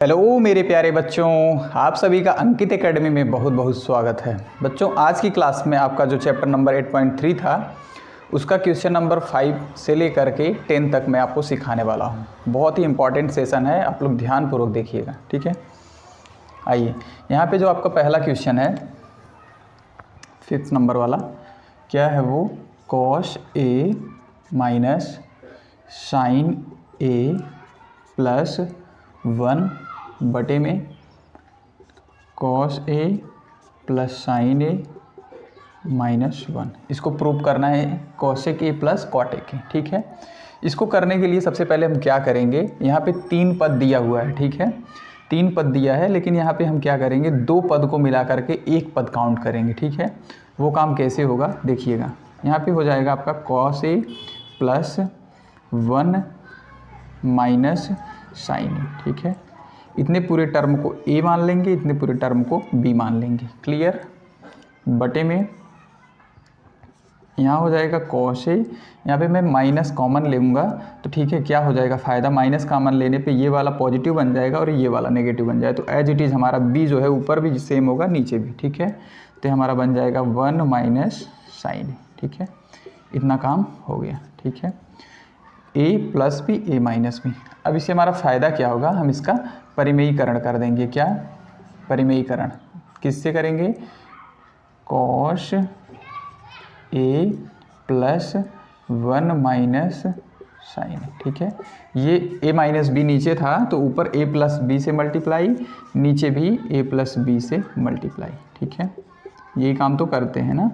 Hello मेरे प्यारे बच्चों, आप सभी का अंकित एकेडमी में बहुत बहुत स्वागत है। बच्चों, आज की क्लास में आपका जो चैप्टर नंबर 8.3 था उसका क्वेश्चन नंबर 5 से लेकर के 10 तक मैं आपको सिखाने वाला हूँ। बहुत ही इंपॉर्टेंट सेशन है, आप लोग ध्यानपूर्वक देखिएगा, ठीक है। आइए, यहाँ पे जो आपका पहला क्वेश्चन है 5th नंबर वाला, क्या है वो? Cos A minus sine A plus 1 बटे में cos A plus sine A minus 1। इसको प्रूव करना है कॉसेक ए प्लस कॉटेक ए, ठीक है। इसको करने के लिए सबसे पहले हम क्या करेंगे, यहाँ पे 3 पद दिया हुआ है, ठीक है। 3 पद दिया है, लेकिन यहाँ पे हम क्या करेंगे, 2 पद को मिला करके 1 पद काउंट करेंगे, ठीक है। वो काम कैसे होगा देखिएगा। यहाँ पे हो जाएगा आपका cos A plus 1 minus sine A, ठीक है। इतने पूरे टर्म को a मान लेंगे, इतने पूरे टर्म को b मान लेंगे, क्लियर। बटे में यहाँ हो जाएगा कॉस ए, यहाँ पे मैं माइनस कॉमन लूँगा तो ठीक है, क्या हो जाएगा फ़ायदा, माइनस कॉमन लेने पे ये वाला पॉजिटिव बन जाएगा और ये वाला नेगेटिव बन जाए, तो एज इट इज़ हमारा b जो है ऊपर भी सेम होगा नीचे भी, ठीक है। तो हमारा बन जाएगा 1 माइनस साइन ए, ठीक है। इतना काम हो गया, ठीक है। a plus B A minus B. अब इससे हमारा फ़ायदा क्या होगा, हम इसका परिमेयीकरण कर देंगे। क्या परिमेयीकरण किससे करेंगे? Cos A plus 1 minus sign, ठीक है। ये a माइनस बी नीचे था तो ऊपर a प्लस बी से मल्टीप्लाई, नीचे भी a प्लस बी से मल्टीप्लाई, ठीक है। यही काम तो करते हैं ना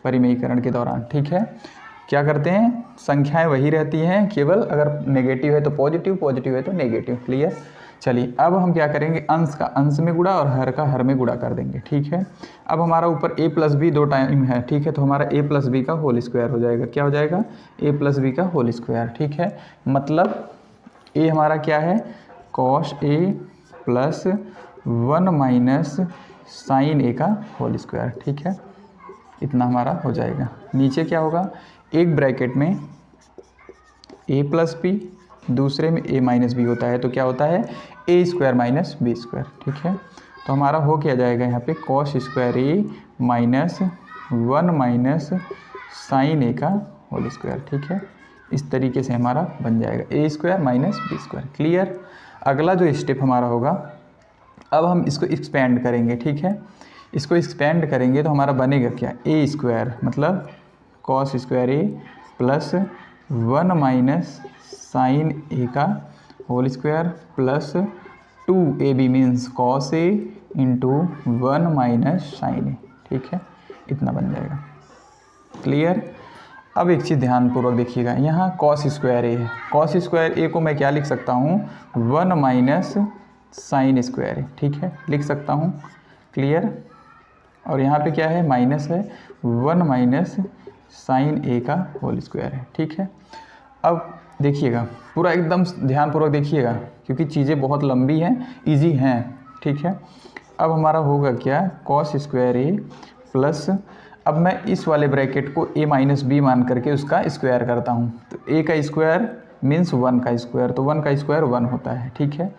परिमेयीकरण के दौरान, ठीक है। क्या करते हैं, संख्याएं वही रहती हैं, केवल अगर नेगेटिव है तो पॉजिटिव, पॉजिटिव है तो नेगेटिव, क्लियर। चलिए, अब हम क्या करेंगे, अंश का अंश में गुणा और हर का हर में गुणा कर देंगे, ठीक है। अब हमारा ऊपर a प्लस बी 2 टाइम है, ठीक है, तो हमारा a प्लस बी का होल स्क्वायर हो जाएगा। क्या हो जाएगा? a प्लस बी का होल स्क्वायर, ठीक है। मतलब a हमारा क्या है, cos a plus 1 minus sine a का होल स्क्वायर, ठीक है। इतना हमारा हो जाएगा। नीचे क्या होगा, एक ब्रैकेट में a प्लस बी, दूसरे में a माइनस बी होता है, तो क्या होता है a square minus B square, ठीक है। तो हमारा हो क्या जाएगा यहाँ पे, cos square A minus 1 minus sine A का होल स्क्वायर, ठीक है। इस तरीके से हमारा बन जाएगा a square minus B square, clear. अगला जो स्टेप हमारा होगा, अब हम इसको एक्सपेंड करेंगे, ठीक है। इसको एक्सपेंड करेंगे तो हमारा बनेगा क्या, a स्क्वायर मतलब cos square A plus 1 minus sine A का whole square plus 2ab means cos A into 1 minus sine A, ठीक है। इतना बन जाएगा, क्लियर। अब एक चीज़ ध्यानपूर्वक देखिएगा, यहाँ कॉस स्क्वायर ए है, कॉस स्क्वायर ए को मैं क्या लिख सकता हूँ, 1 माइनस साइन स्क्वायर ए, ठीक है, लिख सकता हूँ, क्लियर। और यहाँ पे क्या है, माइनस है, 1 माइनस साइन ए का होल स्क्वायर है, ठीक है। अब देखिएगा, पूरा एकदम ध्यानपूर्वक देखिएगा, क्योंकि चीज़ें बहुत लंबी हैं, इजी हैं, ठीक है। अब हमारा होगा क्या, कॉस स्क्वायर ए प्लस, अब मैं इस वाले ब्रैकेट को a माइनस बी मान करके उसका स्क्वायर करता हूँ, तो a का स्क्वायर मीन्स 1 का स्क्वायर, तो 1 का स्क्वायर 1 होता है, ठीक है।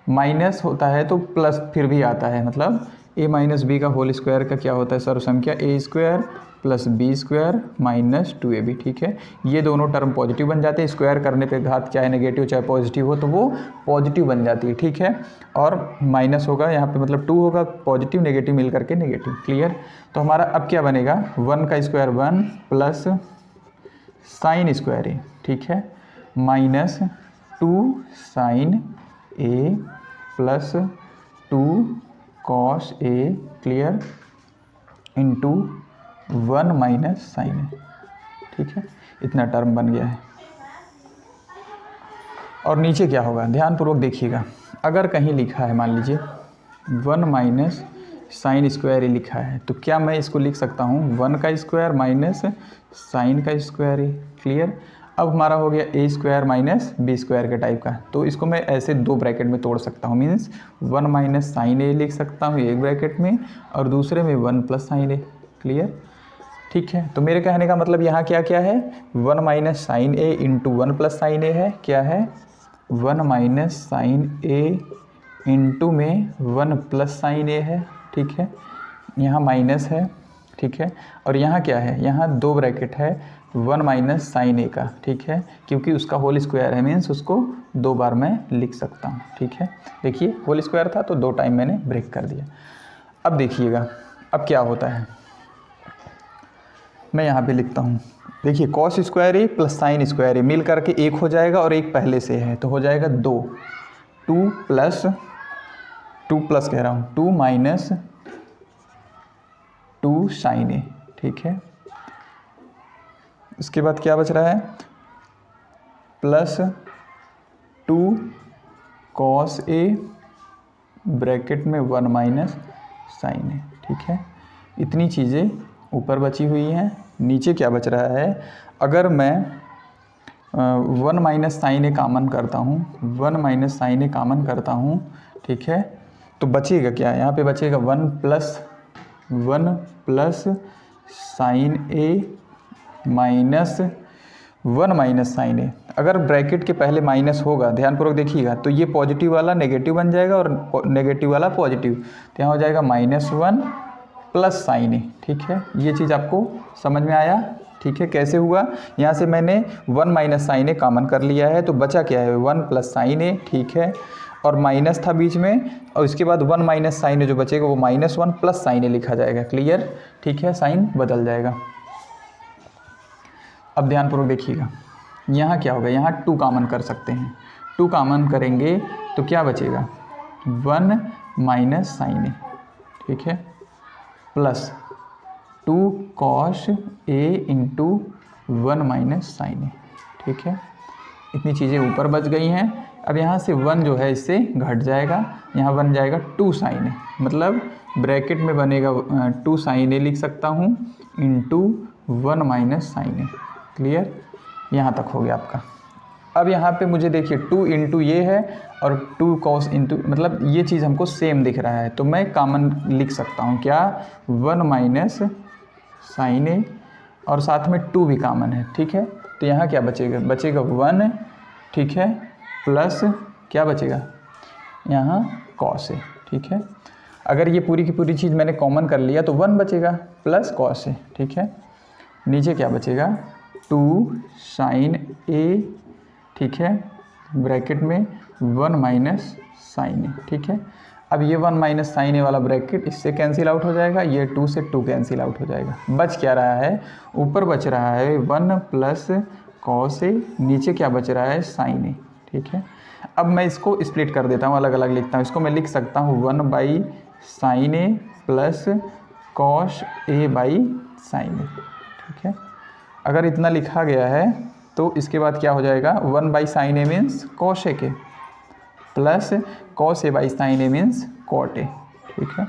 माइनस होता है तो प्लस फिर भी आता है, मतलब a माइनस बी का होल स्क्वायर का क्या होता है, सर्व संख्या a square plus B square minus 2ab, ठीक है। ये दोनों टर्म पॉजिटिव बन जाते हैं, स्क्वायर करने पे घात चाहे नेगेटिव चाहे पॉजिटिव हो तो वो पॉजिटिव बन जाती है, ठीक है। और माइनस होगा यहाँ पे, मतलब 2 होगा, पॉजिटिव नेगेटिव मिल करके नेगेटिव, क्लियर। तो हमारा अब क्या बनेगा, 1 का square 1 plus sign square A, ठीक है, minus 2 sine A plus 2 cos A, clear, into 1 minus sine A, ठीक है। इतना टर्म बन गया है। और नीचे क्या होगा, ध्यानपूर्वक देखिएगा, अगर कहीं लिखा है, मान लीजिए 1 माइनस साइन स्क्वायर ए लिखा है, तो क्या मैं इसको लिख सकता हूँ 1 का स्क्वायर माइनस साइन का स्क्वायर ए, क्लियर। अब हमारा हो गया a square minus B square के टाइप का, तो इसको मैं ऐसे 2 ब्रैकेट में तोड़ सकता हूँ, मीन्स 1 माइनस साइन ए लिख सकता हूँ एक ब्रैकेट में और दूसरे में 1 प्लस साइन ए, क्लियर, ठीक है। तो मेरे कहने का मतलब यहाँ क्या क्या है, 1 minus sine A into 1 plus sine ए है, क्या है 1 माइनस साइन ए इनटू में 1 प्लस साइन ए है, ठीक है, यहाँ माइनस है, ठीक है, और यहाँ क्या है, यहाँ 2 ब्रैकेट है 1 माइनस साइन ए का, ठीक है, क्योंकि उसका होल स्क्वायर है, मीन्स उसको 2 बार मैं लिख सकता हूँ, ठीक है। देखिए होल स्क्वायर था तो 2 टाइम मैंने ब्रेक कर दिया। अब देखिएगा अब क्या होता है, मैं यहाँ पे लिखता हूँ, देखिए cos square A plus sign square ए मिल करके 1 हो जाएगा और एक पहले से है तो हो जाएगा 2, 2 प्लस कह रहा हूँ 2 माइनस 2 साइन ए, ठीक है। इसके बाद क्या बच रहा है, प्लस 2 कॉस ए ब्रैकेट में 1 माइनस साइन ए, ठीक है। इतनी चीज़ें ऊपर बची हुई हैं। नीचे क्या बच रहा है, अगर मैं 1 माइनस साइन ए कामन करता हूँ, 1 माइनस साइन ए कामन करता हूँ, ठीक है, तो बचेगा क्या, यहाँ पे बचेगा 1 प्लस साइन ए माइनस 1 माइनस साइन ए। अगर ब्रैकेट के पहले माइनस होगा, ध्यानपूर्वक देखिएगा, तो ये पॉजिटिव वाला नेगेटिव बन जाएगा और नेगेटिव वाला पॉजिटिव, तो यहाँ हो जाएगा -1 प्लस साइन ए, ठीक है। ये चीज़ आपको समझ में आया, ठीक है। कैसे हुआ, यहाँ से मैंने 1 माइनस साइन ए कॉमन कर लिया है तो बचा क्या है 1 प्लस साइन ए, ठीक है, और माइनस था बीच में, और इसके बाद 1 माइनस साइन ए जो बचेगा वो -1 प्लस साइन ए लिखा जाएगा, क्लियर, ठीक है, साइन बदल जाएगा। अब ध्यानपूर्वक देखिएगा, यहाँ क्या होगा, यहाँ 2 कॉमन कर सकते हैं, 2 कॉमन करेंगे तो क्या बचेगा 1 माइनस साइन ए, ठीक है, plus 2 cos A into 1 minus sine A, ठीक है। इतनी चीज़ें ऊपर बच गई हैं। अब यहाँ से 1 जो है इससे घट जाएगा, यहाँ बन जाएगा 2 साइन ए, मतलब ब्रैकेट में बनेगा 2 साइन ए लिख सकता हूँ इंटू 1 माइनस साइन ए, क्लियर, यहाँ तक हो गया आपका। अब यहाँ पे मुझे देखिए 2 इंटू ये है और 2 कॉस इंटू, मतलब ये चीज़ हमको सेम दिख रहा है तो मैं कॉमन लिख सकता हूँ क्या 1 माइनस साइन ए, और साथ में 2 भी कॉमन है, ठीक है। तो यहाँ क्या बचेगा, बचेगा 1, ठीक है, प्लस क्या बचेगा यहाँ कॉस ए, ठीक है। अगर ये पूरी की पूरी चीज़ मैंने कॉमन कर लिया तो 1 बचेगा प्लस कॉस ए, ठीक है। नीचे क्या बचेगा 2 साइन ए, ठीक है, ब्रैकेट में 1 माइनस साइन ए, ठीक है। अब ये 1 माइनस साइन ए वाला ब्रैकेट इससे कैंसिल आउट हो जाएगा, ये 2 से 2 कैंसिल आउट हो जाएगा। बच क्या रहा है, ऊपर बच रहा है 1 प्लस कॉस ए, नीचे क्या बच रहा है साइन ए, ठीक है। अब मैं इसको स्प्लिट कर देता हूँ, अलग अलग लिखता हूँ। इसको मैं लिख सकता हूँ 1 by sine A plus cos A by sine A, ठीक है। अगर इतना लिखा गया है तो इसके बाद क्या हो जाएगा 1 by sine A means cos A के, plus cos A by sine A means cot A, ठीक है।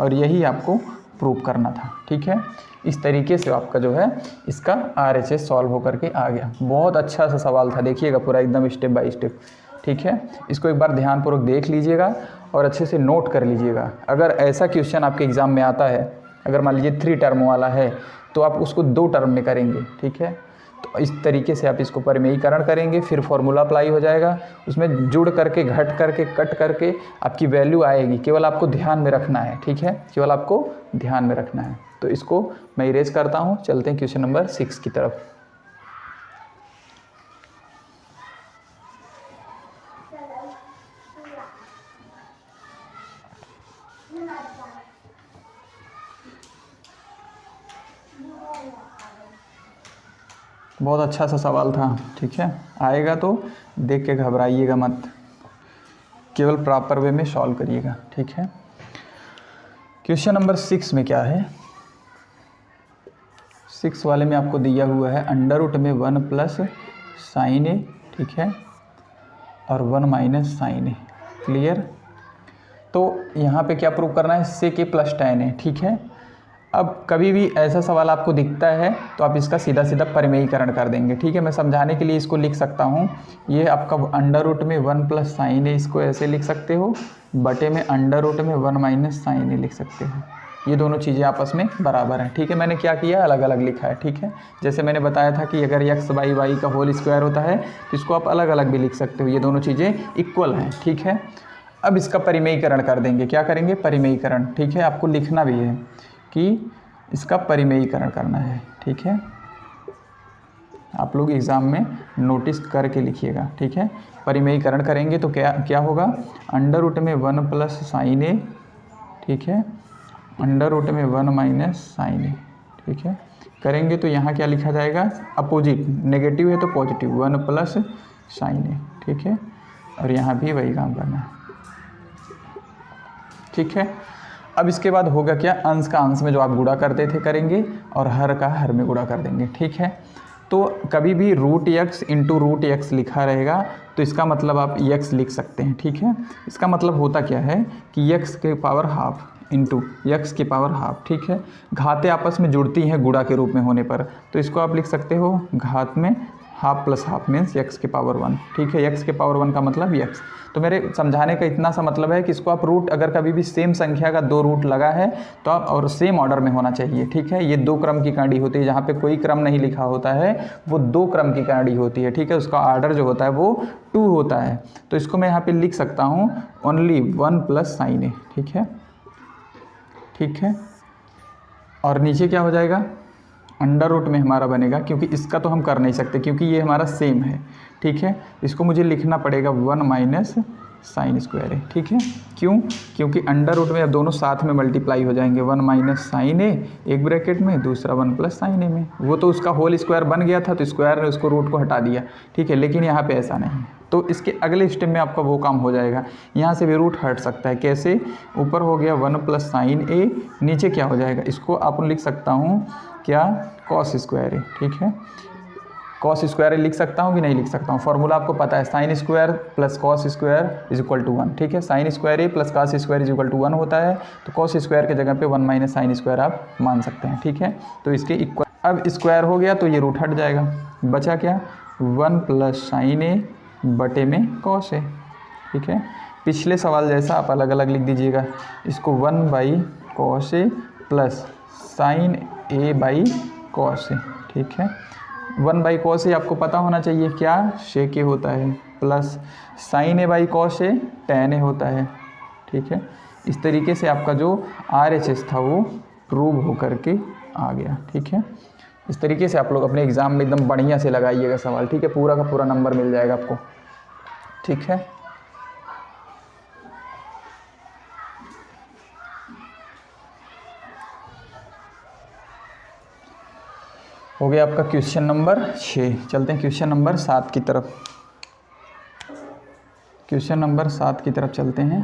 और यही आपको प्रूव करना था, ठीक है। इस तरीके से आपका जो है इसका RHS सॉल्व होकर के आ गया। बहुत अच्छा सा सवाल था, देखिएगा पूरा एकदम स्टेप बाय स्टेप, ठीक है। इसको एक बार ध्यानपूर्वक देख लीजिएगा और अच्छे से नोट कर लीजिएगा। अगर ऐसा क्वेश्चन आपके एग्ज़ाम में आता है, अगर मान लीजिए 3 टर्म वाला है तो आप उसको 2 टर्म में करेंगे, ठीक है। तो इस तरीके से आप इसको परिमेयीकरण करेंगे, फिर फॉर्मूला अप्लाई हो जाएगा, उसमें जुड़ करके घट करके कट करके आपकी वैल्यू आएगी। केवल आपको ध्यान में रखना है, ठीक है, केवल आपको ध्यान में रखना है। तो इसको मैं इरेज करता हूँ, चलते हैं क्वेश्चन नंबर 6 की तरफ। बहुत अच्छा सा सवाल था, ठीक है। आएगा तो देख के घबराइएगा मत, केवल प्रॉपर वे में सॉल्व करिएगा, ठीक है। क्वेश्चन नंबर 6 में क्या है, 6 वाले में आपको दिया हुआ है अंडर रूट में 1 प्लस साइन ए, ठीक है, और 1 माइनस साइन ए, क्लियर। तो यहाँ पे क्या प्रूव करना है, सेक ए प्लस tan ए, ठीक है। अब कभी भी ऐसा सवाल आपको दिखता है तो आप इसका सीधा सीधा परिमेयीकरण कर देंगे, ठीक है। मैं समझाने के लिए इसको लिख सकता हूँ, ये आपका अंडर रूट में 1 प्लस साइन ए, इसको ऐसे लिख सकते हो, बटे में अंडर रूट में 1 माइनस साइन ए लिख सकते हो। ये दोनों चीज़ें आपस में बराबर हैं, ठीक है। मैंने क्या किया, अलग अलग लिखा है, ठीक है। जैसे मैंने बताया था कि अगर x बाई वाई का होल स्क्वायर होता है तो इसको आप अलग अलग भी लिख सकते हो, ये दोनों चीज़ें इक्वल हैं, ठीक है। अब इसका परिमेयीकरण कर देंगे। क्या करेंगे? परिमेयीकरण। ठीक है, आपको लिखना भी है कि इसका परिमेयीकरण करना है। ठीक है, आप लोग एग्ज़ाम में नोटिस करके लिखिएगा। ठीक है, परिमेयीकरण करेंगे तो क्या क्या होगा? अंडर रूट में 1 प्लस साइन ए, ठीक है, अंडर रूट में 1 माइनस साइन ए। ठीक है, करेंगे तो यहाँ क्या लिखा जाएगा? अपोजिट, नेगेटिव है तो पॉजिटिव, 1 प्लस साइन ए। ठीक है, और यहाँ भी वही काम करना है। ठीक है, अब इसके बाद होगा क्या? अंश का अंश में जो आप गुणा करते थे करेंगे, और हर का हर में गुणा कर देंगे। ठीक है, तो कभी भी root X into root X लिखा रहेगा तो इसका मतलब आप एक्स लिख सकते हैं। ठीक है, इसका मतलब होता क्या है कि एक्स के पावर हाफ इंटू एक्स की पावर हाफ। ठीक है, घातें आपस में जुड़ती हैं गुणा के रूप में होने पर, तो इसको आप लिख सकते हो घात में half plus half means x के पावर 1। ठीक है, एक्स के पावर 1 का मतलब एक्स। तो मेरे समझाने का इतना सा मतलब है कि इसको आप रूट, अगर कभी भी सेम संख्या का 2 रूट लगा है तो आप, और सेम ऑर्डर में होना चाहिए। ठीक है, ये 2 क्रम की कांडी होती है, जहाँ पे कोई क्रम नहीं लिखा होता है वो 2 क्रम की कांडी होती है। ठीक है, उसका ऑर्डर जो होता है वो 2 होता है। तो इसको मैं यहाँ पे लिख सकता हूँ ओनली 1 प्लस साइन ए। ठीक है, ठीक है, और नीचे क्या हो जाएगा? अंडर रूट में हमारा बनेगा, क्योंकि इसका तो हम कर नहीं सकते क्योंकि ये हमारा सेम है। ठीक है, इसको मुझे लिखना पड़ेगा 1 माइनस साइन स्क्वायर ए। ठीक है, क्यों? क्योंकि अंडर रूट में अब दोनों साथ में मल्टीप्लाई हो जाएंगे, 1 माइनस साइन ए एक ब्रैकेट में, दूसरा 1 प्लस साइन ए में। वो तो उसका होल स्क्वायर बन गया था तो स्क्वायर ने उसको रूट को हटा दिया। ठीक है, लेकिन यहाँ पे ऐसा नहीं, तो इसके अगले स्टेप में आपका वो काम हो जाएगा। यहाँ से भी रूट हट सकता है। कैसे? ऊपर हो गया 1 प्लस साइन ए, नीचे क्या हो जाएगा? इसको आप लिख सकता हूँ क्या? Cos square A. ठीक है, कॉस स्क्वायर लिख सकता हूँ कि नहीं लिख सकता हूँ? फॉर्मूला आपको पता है, sine square plus cos square is equal to 1। ठीक है, sine square A plus cos square is equal to 1 होता है, तो कॉस स्क्वायर के जगह पे 1 माइनस साइन स्क्वायर आप मान सकते हैं। ठीक है, तो इसके इक्वल, अब स्क्वायर हो गया तो ये रूट हट जाएगा, बचा क्या? 1 प्लस साइन ए बटे में कॉस ए। ठीक है, पिछले सवाल जैसा आप अलग अलग लिख दीजिएगा, इसको 1 by cos A plus sine A by cos A. ठीक है, 1 बाई कॉस ए आपको पता होना चाहिए क्या? शेक ए होता है, plus sine A by cos A tan A होता है। ठीक है, इस तरीके से आपका जो RHS था वो प्रूव होकर के आ गया। ठीक है, इस तरीके से आप लोग अपने एग्ज़ाम में एकदम बढ़िया से लगाइएगा सवाल। ठीक है, पूरा का पूरा नंबर मिल जाएगा आपको। ठीक है, हो गया आपका क्वेश्चन नंबर 6। चलते हैं क्वेश्चन नंबर 7 की तरफ। क्वेश्चन नंबर 7 की तरफ चलते हैं।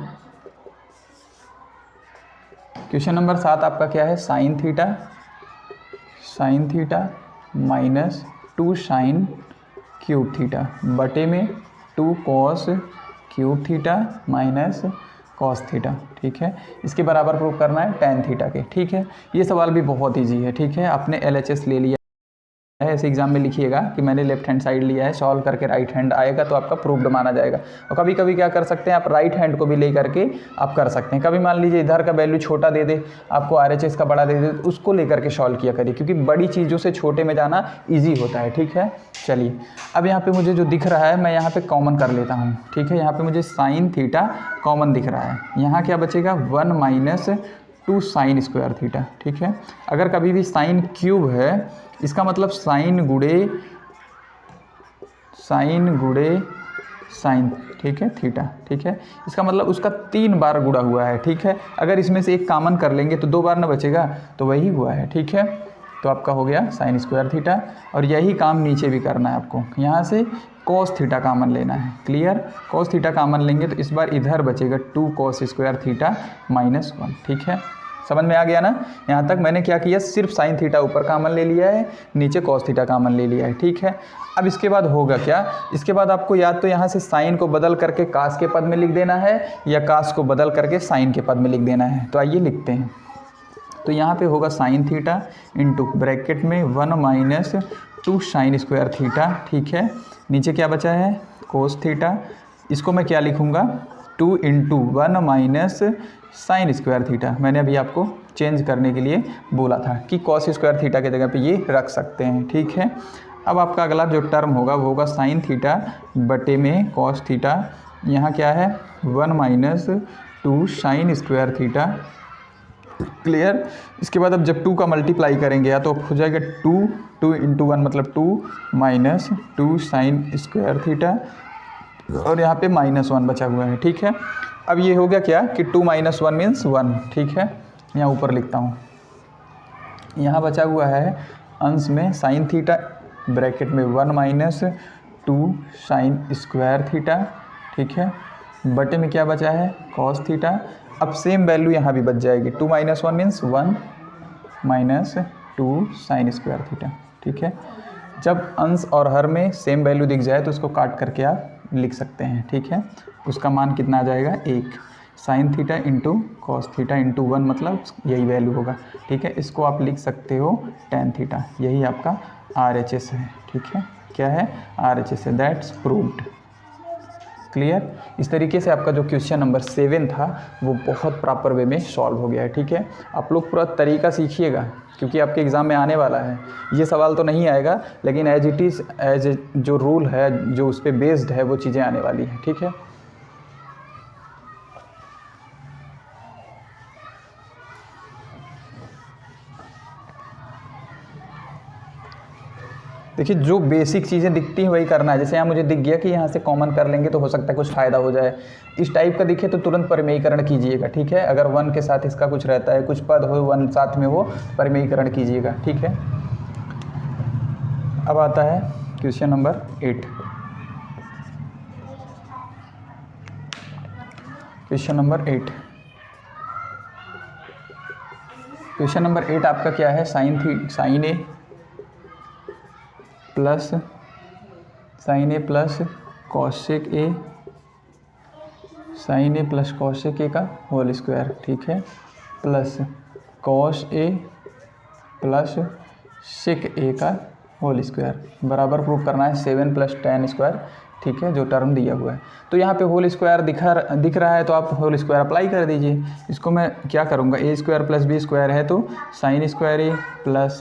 क्वेश्चन नंबर 7 आपका क्या है? Sine theta minus 2 sine cube theta बटे में 2 cos cube theta minus cos theta. ठीक है, इसके बराबर प्रूव करना है टेन थीटा के। ठीक है, ये सवाल भी बहुत ईजी है। ठीक है, आपने LHS ले लिया है, ऐसे एग्जाम में लिखिएगा कि मैंने लेफ्ट हैंड साइड लिया है, सॉल्व करके राइट हैंड आएगा तो आपका प्रूव्ड माना जाएगा। और कभी कभी क्या कर सकते हैं आप, राइट हैंड को भी ले करके आप कर सकते हैं। कभी मान लीजिए इधर का वैल्यू छोटा दे दे, आपको RHS का बड़ा दे दे, तो उसको लेकर के सॉल्व किया करिए, क्योंकि बड़ी चीज़ों से छोटे में जाना ईजी होता है। ठीक है, चलिए अब यहाँ पे मुझे जो दिख रहा है मैं यहाँ पे कॉमन कर लेता हूँ। ठीक है, यहाँ पे मुझे साइन थीटा कॉमन दिख रहा है, यहाँ क्या बचेगा? 1 माइनस 2 साइन स्क्वायर थीटा। ठीक है, अगर कभी भी साइन क्यूब है इसका मतलब साइन गुड़े साइन। ठीक है, थीटा। ठीक है, इसका मतलब उसका 3 बार गुड़ा हुआ है। ठीक है, अगर इसमें से एक कॉमन कर लेंगे तो 2 बार ना बचेगा, तो वही हुआ है। ठीक है, तो आपका हो गया साइन स्क्वायर थीटा, और यही काम नीचे भी करना है आपको। यहाँ से कॉस थीटा कॉमन लेना है। क्लियर? कॉस थीटा कॉमन लेंगे तो इस बार इधर बचेगा 2 कॉस स्क्वायर थीटा माइनस 1। ठीक है, समझ में आ गया ना? यहाँ तक मैंने क्या किया, सिर्फ साइन थीटा ऊपर कॉमन ले लिया है, नीचे कॉस थीटा कॉमन ले लिया है। ठीक है, अब इसके बाद होगा क्या? इसके बाद आपको या तो यहाँ से साइन को बदल करके कास के पद में लिख देना है, या कास को बदल करके साइन के पद में लिख देना है। तो आइए लिखते हैं। तो यहाँ पे होगा साइन थीटा इंटू ब्रैकेट में 1 माइनस 2 साइन स्क्वायर थीटा। ठीक है, नीचे क्या बचा है? Cos theta. इसको मैं क्या लिखूँगा? 2 into 1 minus sine square theta. मैंने अभी आपको चेंज करने के लिए बोला था कि कॉस स्क्वायर थीटा के जगह पे ये रख सकते हैं। ठीक है, अब आपका अगला जो टर्म होगा वो होगा साइन थीटा बटे में कॉस थीटा यहाँ क्या है 1 minus 2 sine square theta. Clear. इसके बाद अब जब 2 का मल्टीप्लाई करेंगे या तो हो जाएगा 2 इंटू 1 मतलब 2 माइनस 2 साइन स्क्वायर थीटा, और यहाँ पे -1 बचा हुआ है। ठीक है, अब ये हो गया क्या कि 2 माइनस 1 मीन्स 1। ठीक है, यहाँ ऊपर लिखता हूँ। यहाँ बचा हुआ है अंश में साइन थीटा ब्रैकेट में 1 माइनस 2 साइन स्क्वायर थीटा। ठीक है, बटे में क्या बचा है कॉस थीटा। अब सेम वैल्यू यहाँ भी बच जाएगी, 2 minus 1 means 1 minus 2 sine square theta. ठीक है, जब अंश और हर में सेम वैल्यू दिख जाए तो उसको काट करके आप लिख सकते हैं। ठीक है, उसका मान कितना आ जाएगा 1 sign theta into cos theta into 1 मतलब यही वैल्यू होगा। ठीक है, इसको आप लिख सकते हो टेन थीटा, यही आपका RHS है। ठीक है, क्या है RHS है, दैट्स प्रूव्ड। क्लियर। इस तरीके से आपका जो क्वेश्चन नंबर 7 था वो बहुत प्रॉपर वे में सॉल्व हो गया है। ठीक है, आप लोग पूरा तरीका सीखिएगा क्योंकि आपके एग्ज़ाम में आने वाला है। ये सवाल तो नहीं आएगा लेकिन एज इट इज़ एज जो रूल है जो उस पर बेस्ड है वो चीज़ें आने वाली हैं। ठीक है, देखिए जो बेसिक चीज़ें दिखती हैं वही करना है। जैसे यहाँ मुझे दिख गया कि यहाँ से कॉमन कर लेंगे तो हो सकता है कुछ फ़ायदा हो जाए, इस टाइप का दिखे तो तुरंत परिमेयीकरण कीजिएगा। ठीक है, अगर 1 के साथ इसका कुछ रहता है, कुछ पद हो 1 साथ में हो, परिमेयीकरण कीजिएगा। ठीक है, अब आता है क्वेश्चन नंबर 8। क्वेश्चन नंबर 8 आपका क्या है sine A plus cosec A sine A plus cosec A का होल स्क्वायर। ठीक है, plus cos A plus sec A का होल स्क्वायर बराबर प्रूफ करना है 7 प्लस tan स्क्वायर। ठीक है, जो टर्म दिया हुआ है तो यहाँ पे होल स्क्वायर दिख रहा है तो आप होल स्क्वायर अप्लाई कर दीजिए। इसको मैं क्या करूँगा A square plus B square है तो sine square A plus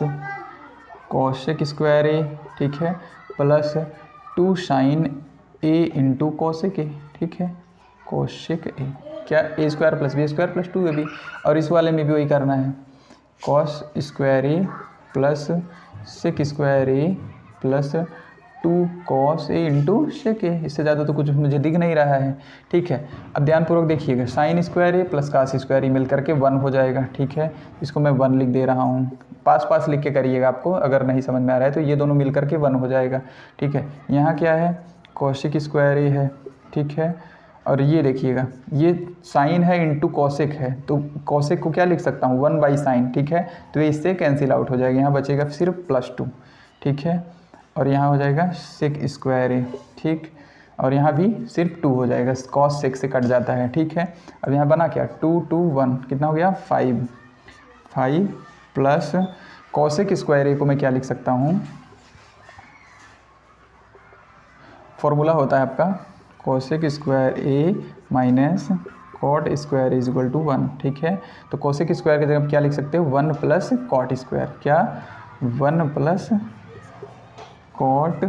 cosec square A. ठीक है, plus 2 sine A into cosec A. ठीक है, कॉसेक ए क्या A square plus B square plus 2ab, और इस वाले में भी वही करना है cos square A plus sec square A plus 2 cos A into sec A. इससे ज़्यादा तो कुछ मुझे दिख नहीं रहा है। ठीक है, अब ध्यानपूर्वक देखिएगा sign square A plus cos square ए मिल करके 1 हो जाएगा। ठीक है, इसको मैं 1 लिख दे रहा हूँ, पास लिख के करिएगा, आपको अगर नहीं समझ में आ रहा है तो ये दोनों मिल करके 1 हो जाएगा। ठीक है, यहाँ क्या है कॉसेक स्क्वायर ए है। ठीक है, और ये देखिएगा ये साइन है इंटू कॉसेक है तो कॉसेक को क्या लिख सकता हूँ 1 बाई साइन। ठीक है, तो ये इससे कैंसिल आउट हो जाएगा, यहाँ बचेगा सिर्फ +2। ठीक है, और यहाँ हो जाएगा सेक स्क्वायर ए। ठीक, और यहाँ भी सिर्फ 2 हो जाएगा, कॉस सेक से कट जाता है। ठीक है, अब यहाँ बना क्या 2 2 1 कितना हो गया 5 प्लस कॉसेक स्क्वायर ए को मैं क्या लिख सकता हूँ, फॉर्मूला होता है आपका cosec square A minus cot square is equal to 1। ठीक है, तो कॉसेक स्क्वायर की जगह क्या लिख सकते हो 1 प्लस कॉट स्क्वायर, क्या 1 प्लस कॉट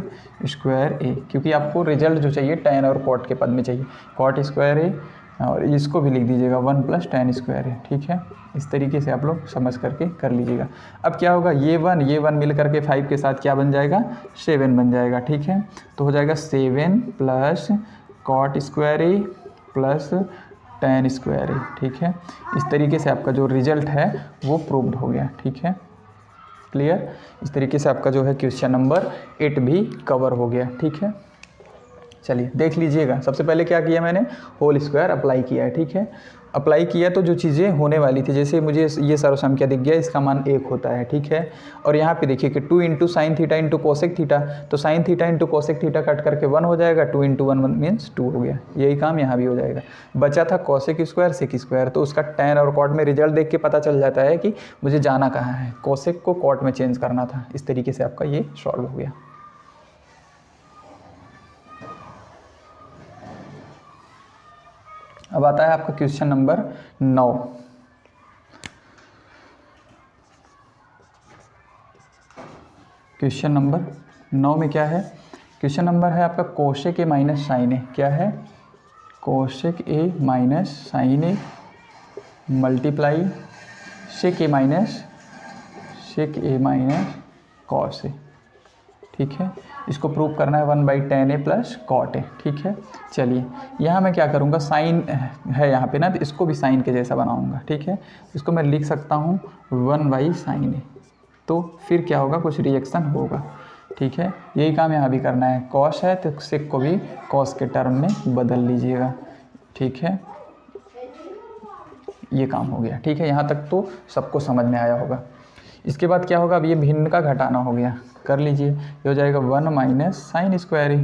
स्क्वायर ए, क्योंकि आपको रिजल्ट जो चाहिए tan और कॉट के पद में चाहिए, कॉट स्क्वायर ए, और इसको भी लिख दीजिएगा 1 प्लस tan स्क्वायर ए। ठीक है, इस तरीके से आप लोग समझ करके कर लीजिएगा। अब क्या होगा ये 1 मिल करके 5 के साथ क्या बन जाएगा 7 बन जाएगा। ठीक है, तो हो जाएगा 7 plus cot square A plus tan square A. ठीक है, इस तरीके से आपका जो रिजल्ट है वो प्रूव्ड हो गया। ठीक है, क्लियर। इस तरीके से आपका जो है क्वेश्चन नंबर 8 भी कवर हो गया। ठीक है, चलिए देख लीजिएगा। सबसे पहले क्या किया मैंने होल स्क्वायर अप्लाई किया है। ठीक है, अप्लाई किया तो जो चीज़ें होने वाली थी, जैसे मुझे ये सर्वसंख्या दिख गया, इसका मान 1 होता है। ठीक है, और यहाँ पे देखिए कि 2 into sine theta into cosec theta, तो sine theta into cosec theta cut करके 1 हो जाएगा, 2 इंटू 1 मीन्स 2 हो गया। यही काम यहाँ भी हो जाएगा। बचा था कोसेक स्क्वायर सेक स्क्वायर, तो उसका tan और कॉट में रिजल्ट देख के पता चल जाता है कि मुझे जाना कहाँ है, कोसेक को कॉट में चेंज करना था। इस तरीके से आपका ये सॉल्व हो गया। अब आता है आपका क्वेश्चन नंबर 9। क्वेश्चन नंबर 9 में क्या है, क्वेश्चन नंबर है आपका कोसेक ए माइनस साइन ए। क्या है cosec A minus sine A multiply shake A minus cos A. ठीक है, इसको प्रूव करना है 1/tan a plus cot A. ठीक है, चलिए यहाँ मैं क्या करूँगा, साइन है यहाँ पे ना, तो इसको भी साइन के जैसा बनाऊँगा। ठीक है, इसको मैं लिख सकता हूँ 1/sin a, तो फिर क्या होगा, कुछ रिएक्शन होगा। ठीक है, यही काम यहाँ भी करना है, कॉस है तो सेक को भी कॉस के टर्म में बदल लीजिएगा। ठीक है, ये काम हो गया। ठीक है, यहाँ तक तो सबको समझ में आया होगा। इसके बाद क्या होगा, अब ये भिन्न का घटाना हो गया, कर लीजिए। ये हो जाएगा 1 माइनस साइन स्क्वायर ए,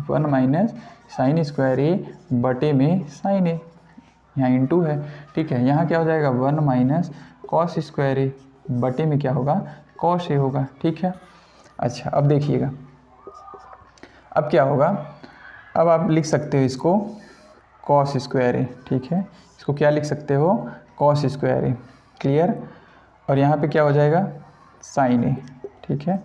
1 माइनस साइन स्क्वायर ए बटे में साइन ए, यहाँ इंटू है। ठीक है, यहाँ क्या हो जाएगा 1 माइनस कॉस स्क्वायर ए बटे में क्या होगा, कॉस ए होगा। ठीक है, अच्छा अब देखिएगा, अब क्या होगा, अब आप लिख सकते हो इसको कॉस स्क्वायर ए। ठीक है, इसको क्या लिख सकते हो, कॉस स्क्वायर ए। क्लियर, और यहाँ पे क्या हो जाएगा साइन ए। ठीक है,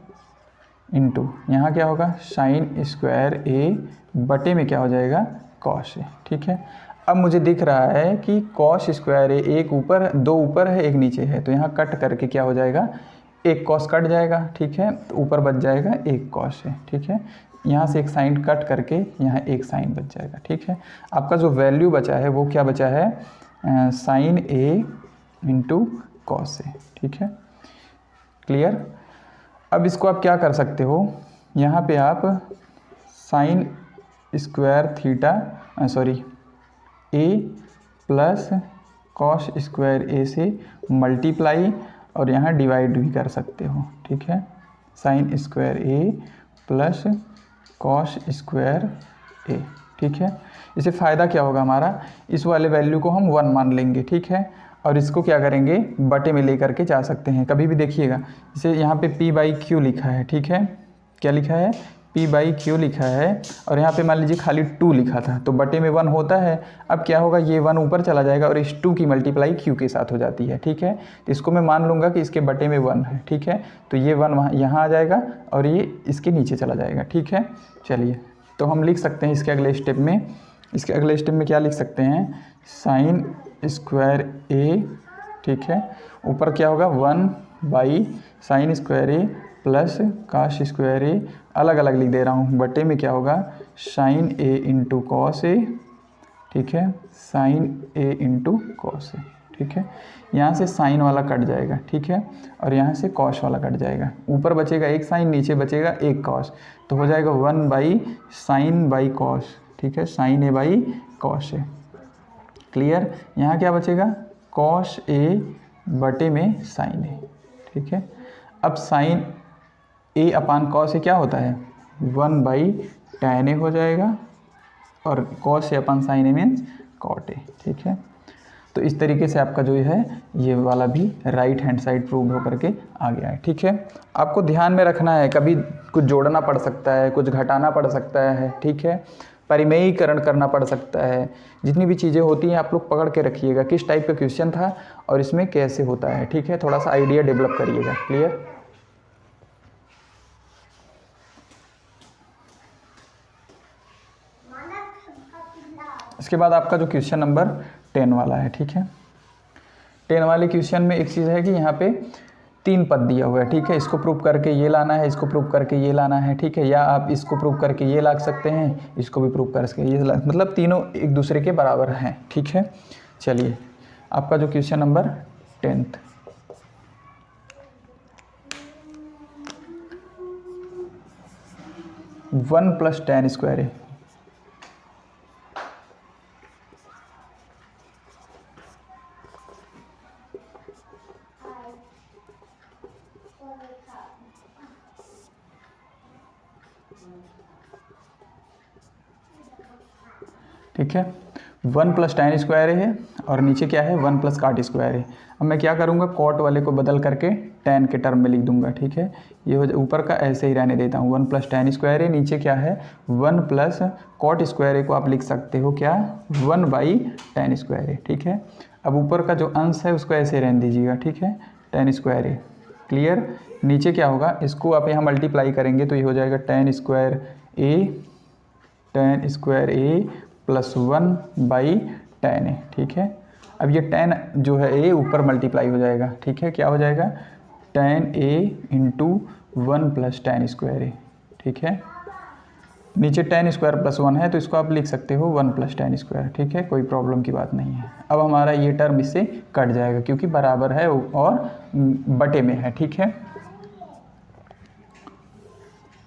इंटू यहाँ क्या होगा साइन स्क्वायर ए बटे में क्या हो जाएगा कॉस ए। ठीक है, अब मुझे दिख रहा है कि कॉस स्क्वायर ए एक ऊपर, दो ऊपर है एक नीचे है, तो यहाँ कट करके क्या हो जाएगा, एक कॉस कट जाएगा। ठीक है, तो ऊपर बच जाएगा एक कॉस है। ठीक है, यहाँ से एक साइन कट करके यहाँ एक साइन बच जाएगा। ठीक है, आपका जो वैल्यू बचा है वो क्या बचा है, sine A into cos A. ठीक है, क्लियर। अब इसको आप क्या कर सकते हो, यहाँ पे आप साइन स्क्वायर थीटा ए प्लस कॉस स्क्वायर ए से मल्टीप्लाई और यहाँ डिवाइड भी कर सकते हो। ठीक है, sine square A plus cos square A. ठीक है, इससे फ़ायदा क्या होगा हमारा, इस वाले वैल्यू को हम 1 मान लेंगे। ठीक है, और इसको क्या करेंगे, बटे में लेकर के जा सकते हैं। कभी भी देखिएगा, जैसे यहाँ पे p/q लिखा है। ठीक है, क्या लिखा है, p/q लिखा है, और यहाँ पे मान लीजिए खाली 2 लिखा था, तो बटे में 1 होता है। अब क्या होगा, ये 1 ऊपर चला जाएगा और इस 2 की मल्टीप्लाई q के साथ हो जाती है। ठीक है, तो इसको मैं मान लूँगा कि इसके बटे में 1 है। ठीक है, तो ये 1 वहाँ यहाँ आ जाएगा और ये इसके नीचे चला जाएगा। ठीक है, चलिए तो हम लिख सकते हैं इसके अगले स्टेप में, क्या लिख सकते हैं, साइन स्क्वायर ए। ठीक है, ऊपर क्या होगा 1/sin स्क्वायर ए प्लस काश स्क्वायर ए, अलग अलग लिख दे रहा हूँ, बटे में क्या होगा sign A into cos A. ठीक है, sine A into cos A. ठीक है, यहाँ से साइन वाला कट जाएगा। ठीक है, और यहाँ से कॉस वाला कट जाएगा, ऊपर बचेगा एक साइन, नीचे बचेगा एक कॉस, तो हो जाएगा 1/sin/cos। ठीक है, sine A by cos A. Clear, यहाँ क्या बचेगा कॉस ए बटे में साइन ए। ठीक है, अब sign A upon cos A क्या होता है 1/tan ए हो जाएगा, और cos A upon sine A means cot A. ठीक है, तो इस तरीके से आपका जो है ये वाला भी राइट हैंड साइड प्रूव होकर के आ गया है। ठीक है, आपको ध्यान में रखना है, कभी कुछ जोड़ना पड़ सकता है, कुछ घटाना पड़ सकता है। ठीक है, परिमेयीकरण करना पड़ सकता है, जितनी भी चीज़ें होती हैं आप लोग पकड़ के रखिएगा, किस टाइप का क्वेश्चन था और इसमें कैसे होता है। ठीक है, थोड़ा सा आइडिया डेवलप करिएगा। क्लियर, इसके बाद आपका जो क्वेश्चन नंबर 10 वाला है। ठीक है, 10 वाले क्वेश्चन में एक चीज़ है कि यहाँ पे 3 पद दिया हुआ है। ठीक है, इसको प्रूव करके ये लाना है, इसको प्रूव करके ये लाना है। ठीक है, या आप इसको प्रूव करके ये ला सकते हैं, इसको भी प्रूव करके ये ला, मतलब तीनों एक दूसरे के बराबर हैं। ठीक है, चलिए आपका जो question number 10th, one plus tan square है। ठीक है, 1 प्लस tan स्क्वायर है और नीचे क्या है 1 प्लस काट स्क्वायर है। अब मैं क्या करूँगा, कॉट वाले को बदल करके tan के टर्म में लिख दूंगा। ठीक है, ये हो ऊपर का ऐसे ही रहने देता हूँ, 1 प्लस tan स्क्वायर है, नीचे क्या है 1 प्लस कॉट स्क्वायर को आप लिख सकते हो क्या 1/tan स्क्वायर है। ठीक है, अब ऊपर का जो अंश है उसको ऐसे रहने दीजिएगा। ठीक है, tan स्क्वायर है। क्लियर, नीचे क्या होगा, इसको आप यहाँ मल्टीप्लाई करेंगे तो ये हो जाएगा tan square A plus 1/tan a, ठीक है। अब ये tan जो है a ऊपर मल्टीप्लाई हो जाएगा, ठीक है। क्या हो जाएगा, tan a into 1 + tan square a, ठीक है। नीचे tan स्क्वायर प्लस 1 है तो इसको आप लिख सकते हो 1 + tan स्क्वायर, ठीक है, कोई प्रॉब्लम की बात नहीं है। अब हमारा ये टर्म इससे कट जाएगा क्योंकि बराबर है और बटे में है, ठीक है।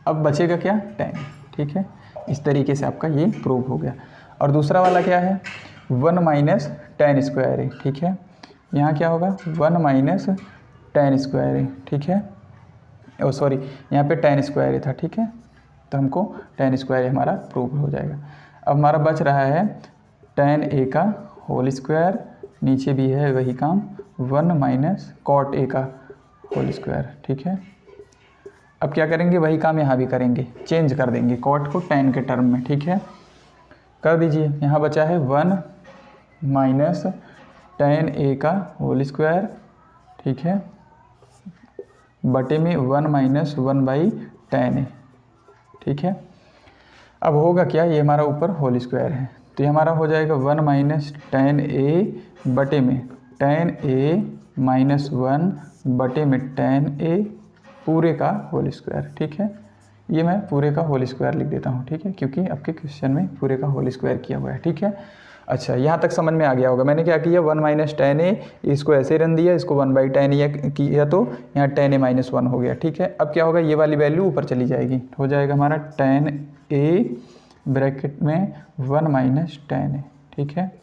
अब बचेगा क्या, tan, ठीक है। इस तरीके से आपका ये प्रूव हो गया। और दूसरा वाला क्या है, 1 - tan स्क्वायर a, ठीक है। यहाँ क्या होगा, 1 - tan स्क्वायर a, ठीक है। ओ सॉरी, यहाँ पे tan स्क्वायर a था, ठीक है। तो हमको tan स्क्वायर हमारा प्रूव हो जाएगा। अब हमारा बच रहा है tan a का होल स्क्वायर, नीचे भी है वही काम, 1 - cot a का होल स्क्वायर, ठीक है। अब क्या करेंगे, वही काम यहाँ भी करेंगे, चेंज कर देंगे cot को tan के टर्म में, ठीक है। कर दीजिए, यहाँ बचा है 1 - tan a का होल स्क्वायर, ठीक है, बटे में 1 - 1/tan a, ठीक है। अब होगा क्या, ये हमारा ऊपर होल स्क्वायर है तो ये हमारा हो जाएगा 1 - tan a बटे में tan a - 1 बटे में tan a पूरे का होल स्क्वायर, ठीक है। ये मैं पूरे का होल स्क्वायर लिख देता हूँ, ठीक है, क्योंकि आपके क्वेश्चन में पूरे का होल स्क्वायर किया हुआ है, ठीक है। अच्छा, यहाँ तक समझ में आ गया होगा। मैंने क्या किया, 1 - tan a, इसको ऐसे रन दिया, इसको 1/tan a किया तो यहाँ tan a - 1 हो गया, ठीक है। अब क्या होगा, ये वाली वैल्यू ऊपर चली जाएगी, हो जाएगा हमारा tan a ब्रैकेट में 1 - tan a, ठीक है।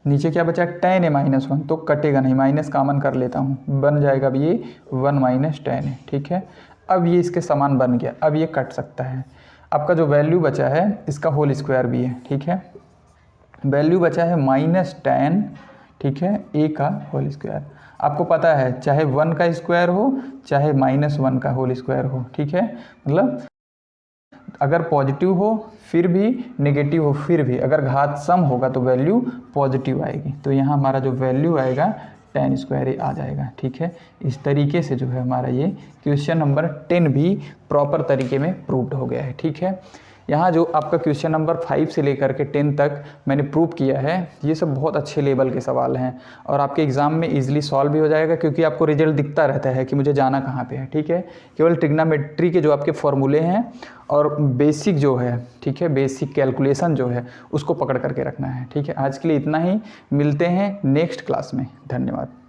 नीचे क्या बचा, tan a - 1, तो कटेगा नहीं, माइनस कॉमन कर लेता हूँ, बन जाएगा अब ये 1 - tan a, ठीक है। अब ये इसके समान बन गया, अब ये कट सकता है। आपका जो वैल्यू बचा है इसका होल स्क्वायर भी है, ठीक है। वैल्यू बचा है -tan, ठीक है, a का होल स्क्वायर। आपको पता है चाहे 1 का स्क्वायर हो चाहे -1 का होल स्क्वायर हो, ठीक है। मतलब अगर पॉजिटिव हो फिर भी, नेगेटिव हो फिर भी, अगर घात सम होगा तो वैल्यू पॉजिटिव आएगी। तो यहाँ हमारा जो वैल्यू आएगा tan स्क्वायर a आ जाएगा, ठीक है। इस तरीके से जो है हमारा ये क्वेश्चन नंबर 10 भी प्रॉपर तरीके में प्रूव्ड हो गया है, ठीक है। यहाँ जो आपका क्वेश्चन नंबर 5 से लेकर के 10 तक मैंने प्रूव किया है, ये सब बहुत अच्छे लेवल के सवाल हैं और आपके एग्ज़ाम में इजीली सॉल्व भी हो जाएगा क्योंकि आपको रिजल्ट दिखता रहता है कि मुझे जाना कहाँ पे है, ठीक है। केवल ट्रिग्नोमेट्री के जो आपके फॉर्मूले हैं और बेसिक जो है, ठीक है, बेसिक कैलकुलेशन जो है उसको पकड़ करके रखना है, ठीक है। आज के लिए इतना ही, मिलते हैं नेक्स्ट क्लास में, धन्यवाद।